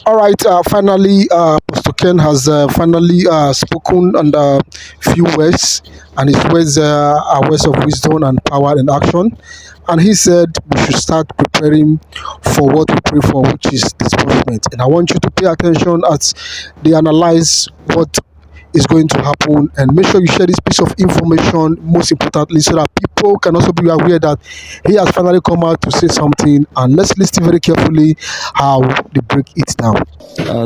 All right, finally, Pastor Ken has finally spoken on a few words, and his words are words of wisdom and power in action. And he said we should start preparing for what we pray for, which is disbursement. And I want you to pay attention as they analyze what is going to happen, and make sure you share this piece of information, most importantly, so that people can also be aware that he has finally come out to say something. And let's listen very carefully how they break it down.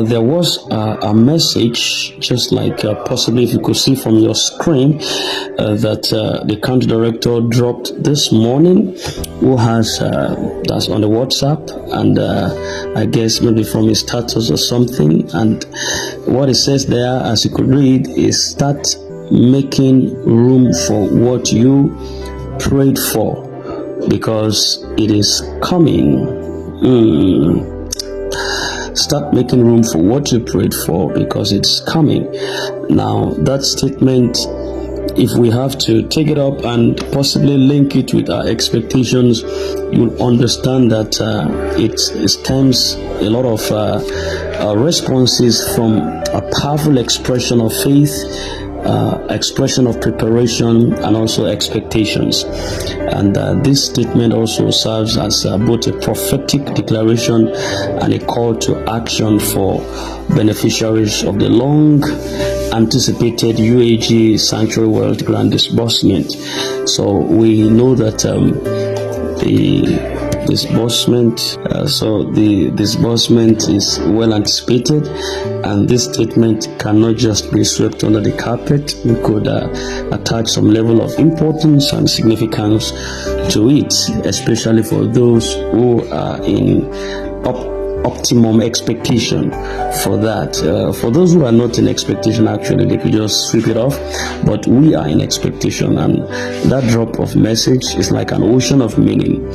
There was a message, just like possibly if you could see from your screen, that the county director dropped this morning, who has that's on the WhatsApp, and I guess maybe from his status or something. And what it says there, as you could read, is start making room for what you prayed for, because it is coming. Start making room for what you prayed for, because it's coming. Now, that statement, if we have to take it up and possibly link it with our expectations, you'll understand that it stems a lot of responses from a powerful expression of faith, expression of preparation, and also expectations. And this statement also serves as both a prophetic declaration and a call to action for beneficiaries of the long anticipated UAAG Sanctuary Wealth Grant disbursement. So we know that the disbursement is well anticipated, and this statement cannot just be swept under the carpet. We could attach some level of importance and significance to it, especially for those who are in optimum expectation for that. For those who are not in expectation, actually they could just sweep it off, but we are in expectation, and that drop of message is like an ocean of meaning.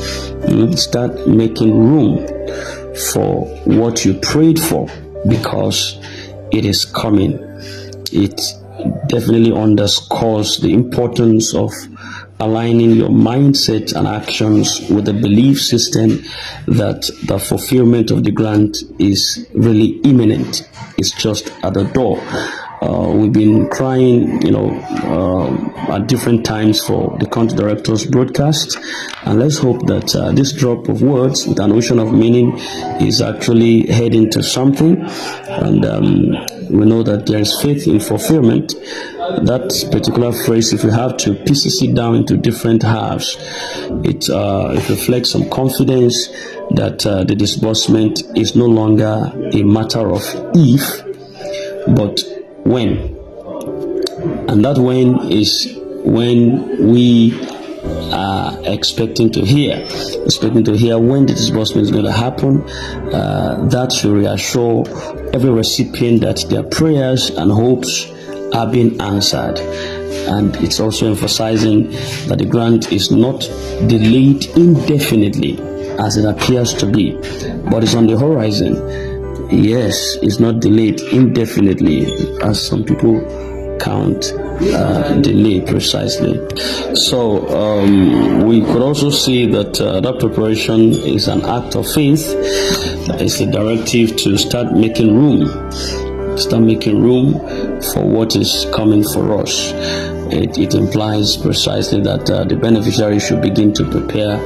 Start making room for what you prayed for, because it is coming. It definitely underscores the importance of aligning your mindset and actions with the belief system that the fulfillment of the grant is really imminent. It's just at the door. We've been crying, at different times for the county director's broadcast, and let's hope that this drop of words with an ocean of meaning is actually heading to something. And we know that there is faith in fulfillment. That particular phrase, if we have to pieces it down into different halves, it reflects some confidence that the disbursement is no longer a matter of if, but when. And that when is when we are expecting to hear when the disbursement is going to happen. That should reassure every recipient that their prayers and hopes are being answered. And it's also emphasizing that the grant is not delayed indefinitely as it appears to be, but it's on the horizon. Yes, it's not delayed indefinitely as some people count delay precisely. So we could also see that that preparation is an act of faith. It's a directive to start making room for what is coming for us. It implies precisely that the beneficiary should begin to prepare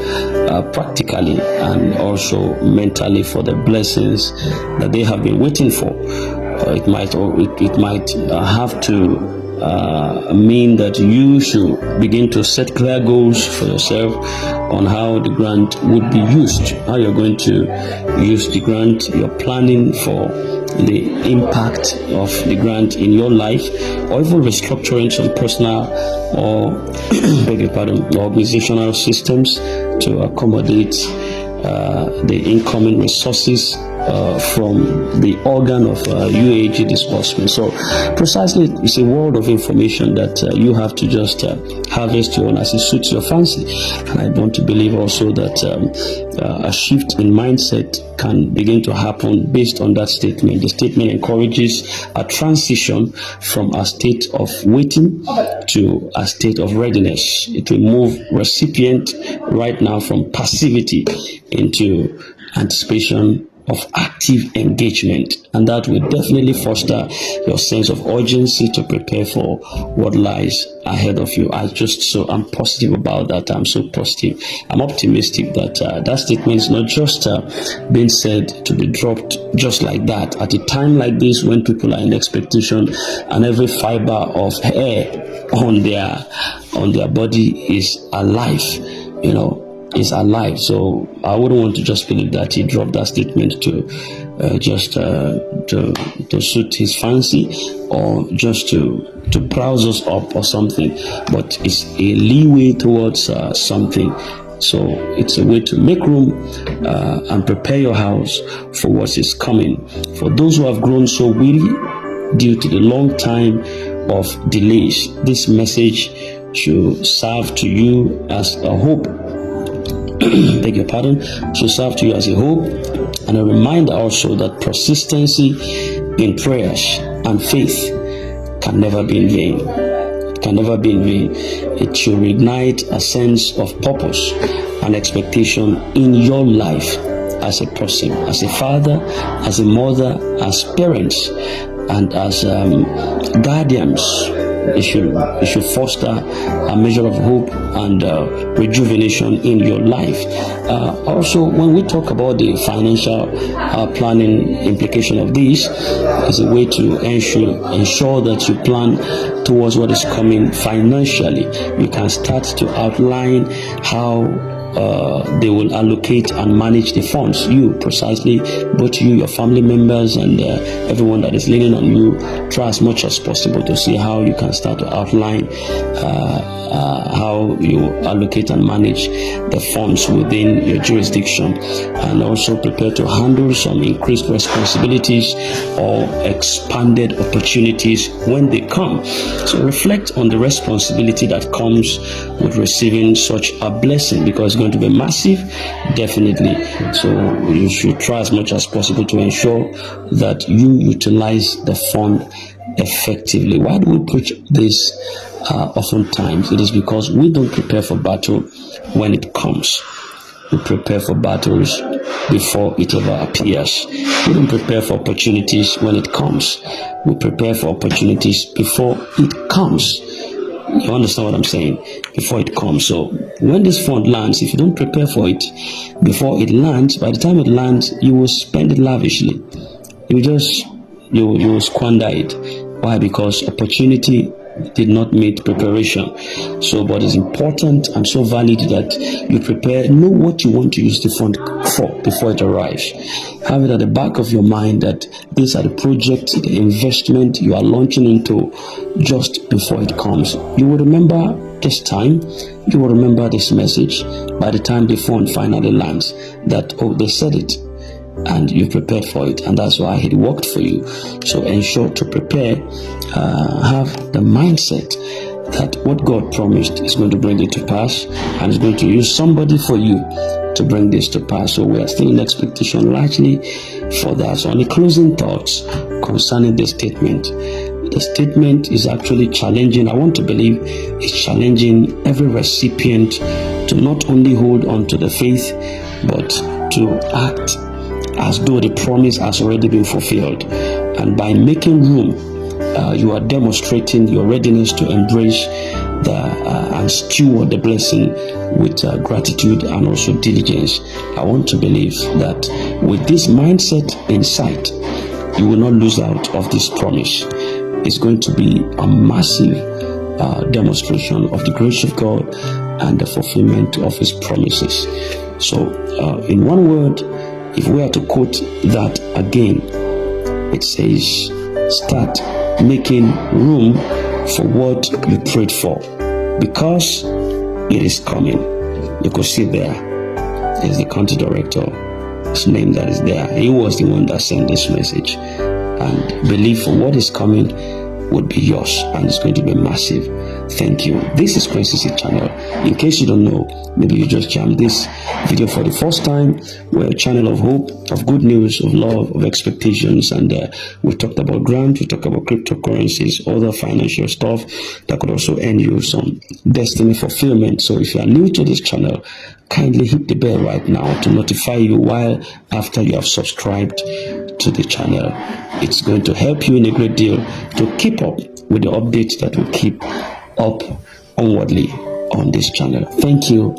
practically and also mentally for the blessings that they have been waiting for. It might have to mean that you should begin to set clear goals for yourself on how the grant would be used, how you're going to use the grant. You're planning for the impact of the grant in your life, or even restructuring some personal or organizational systems to accommodate the incoming resources from the organ of UAAG disbursement. So precisely, it's a world of information that you have to just harvest your own as it suits your fancy. And I want to believe also that a shift in mindset can begin to happen based on that statement. The statement encourages a transition from a state of waiting to a state of readiness. It will move recipient right now from passivity into anticipation of active engagement, and that will definitely foster your sense of urgency to prepare for what lies ahead of you. I'm positive about that. I'm so positive. I'm optimistic that that statement is not just being said to be dropped just like that at a time like this, when people are in expectation and every fiber of hair on their body is alive, is alive. So I wouldn't want to just believe that he dropped that statement to suit his fancy, or just to browse us up or something, but it's a leeway towards something. So it's a way to make room and prepare your house for what is coming. For those who have grown so weary due to the long time of delays, this message should serve to you as a hope. Beg your pardon. Should serve to you as a hope and a reminder also that persistency in prayers and faith can never be in vain. It can never be in vain. It should reignite a sense of purpose and expectation in your life as a person, as a father, as a mother, as parents, and as guardians. It should foster a measure of hope and rejuvenation in your life. Also, when we talk about the financial planning implication of this, is a way to ensure that you plan towards what is coming financially. You can start to outline how they will allocate and manage the funds. You precisely, both you, your family members, and everyone that is leaning on you, try as much as possible to see how you can start to outline how you allocate and manage the funds within your jurisdiction, and also prepare to handle some increased responsibilities or expanded opportunities when they come. So reflect on the responsibility that comes with receiving such a blessing, because it's going to be massive, definitely. So you should try as much as possible to ensure that you utilize the fund effectively. Why do we preach this oftentimes? It is because we don't prepare for battle when it comes. We prepare for battles before it ever appears. We don't prepare for opportunities when it comes. We prepare for opportunities before it comes. You understand what I'm saying? Before it comes. So when this fund lands, if you don't prepare for it before it lands, by the time it lands, you will spend it lavishly. You will squander it. Why? Because opportunity did not meet preparation. So, but it's important and so valid that you prepare, know what you want to use the fund for before it arrives. Have it at the back of your mind that these are the projects, the investment you are launching into just before it comes. You will remember this time, you will remember this message by the time the fund finally lands, that, oh, they said it, and you prepared for it, and that's why it worked for you. So ensure to prepare, have the mindset that what God promised is going to bring it to pass, and is going to use somebody for you to bring this to pass. So we are still in expectation largely for that. So any closing thoughts concerning this statement? The statement is actually challenging. I want to believe it's challenging every recipient to not only hold on to the faith, but to act as though the promise has already been fulfilled. And by making room, you are demonstrating your readiness to embrace and steward the blessing with gratitude and also diligence. I want to believe that with this mindset in sight, you will not lose out of this promise. It's going to be a massive demonstration of the grace of God and the fulfillment of His promises. So, in one word, if we are to quote that again, it says, start making room for what you prayed for, because it is coming. You could see there is the country director, his name that is there. He was the one that sent this message. And believe for what is coming would be yours, and it's going to be massive. Thank you. This is Concise channel. In case you don't know, maybe you just jammed this video for the first time. We're a channel of hope, of good news, of love, of expectations, and we talked about grant, we talked about cryptocurrencies, other financial stuff that could also earn you some destiny fulfillment. So if you are new to this channel, kindly hit the bell right now to notify you while after you have subscribed to the channel. It's going to help you in a great deal to keep up with the updates that will keep up onwardly on this channel. Thank you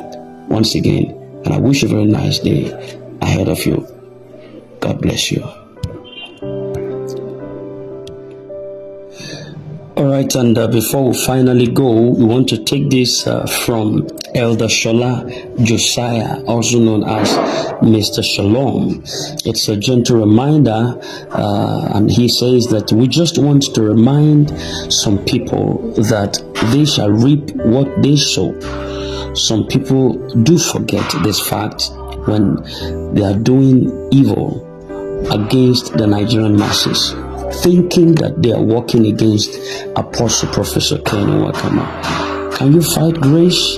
once again, and I wish you a very nice day ahead of you. God bless you. All right, and before we finally go, we want to take this from Elder Shola Josiah, also known as Mr. Shalom. It's a gentle reminder, and he says that we just want to remind some people that they shall reap what they sow. Some people do forget this fact when they are doing evil against the Nigerian masses, thinking that they are working against Apostle Professor Ken Wakama. Can you fight grace?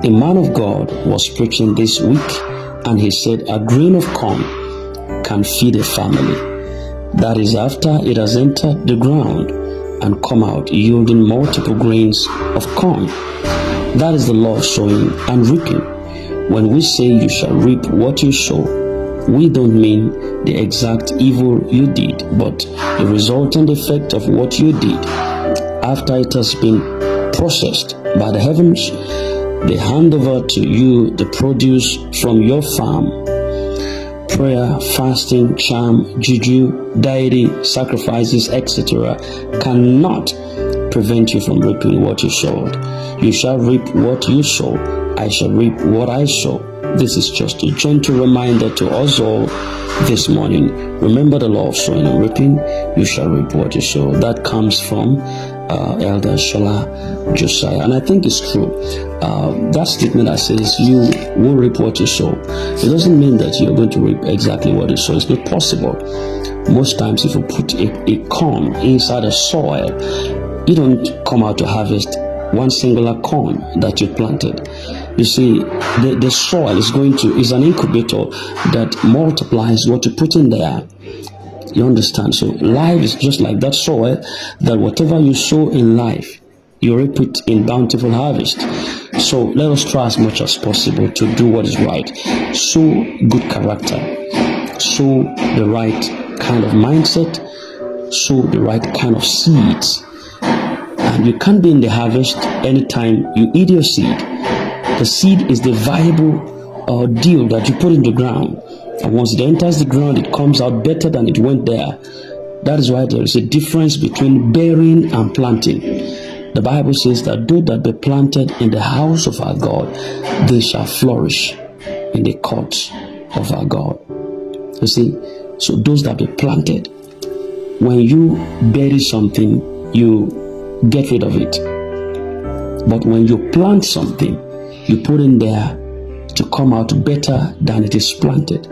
A man of God was preaching this week, and he said a grain of corn can feed a family. That is after it has entered the ground and come out yielding multiple grains of corn. That is the law of sowing and reaping. When we say you shall reap what you sow, we don't mean the exact evil you did, but the resultant effect of what you did after it has been processed by the heavens. They hand over to you the produce from your farm. Prayer, fasting, charm, juju, deity, sacrifices, etc. cannot prevent you from reaping what you sowed. You shall reap what you sow. I shall reap what I sow. This is just a gentle reminder to us all this morning. Remember the law of sowing and reaping. You shall reap what you sow. That comes from Elder Shola Josiah, and I think it's true. That statement that says you will reap what you sow, it doesn't mean that you're going to reap exactly what you sow. It's not possible. Most times, if you put a corn inside a soil, you don't come out to harvest one singular corn that you planted. You see, the soil is an incubator that multiplies what you put in there. You understand? So life is just like that soil, that whatever you sow in life, you reap it in bountiful harvest. So let us try as much as possible to do what is right. Sow good character. Sow the right kind of mindset. Sow the right kind of seeds. And you can't be in the harvest anytime you eat your seed. The seed is the viable deal that you put in the ground. And once it enters the ground, it comes out better than it went there. That is why there is a difference between bearing and planting. The Bible says that those that be planted in the house of our God, they shall flourish in the courts of our God. You see, so those that be planted, when you bury something, you get rid of it. But when you plant something, you put in there to come out better than it is planted.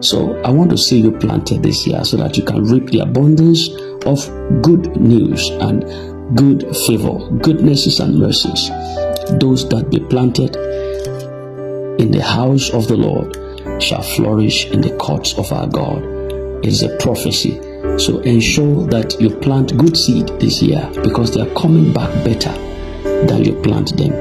So I want to see you planted this year so that you can reap the abundance of good news and good favor, goodnesses and mercies. Those that be planted in the house of the Lord shall flourish in the courts of our God. It is a prophecy. So ensure that you plant good seed this year, because they are coming back better than you plant them.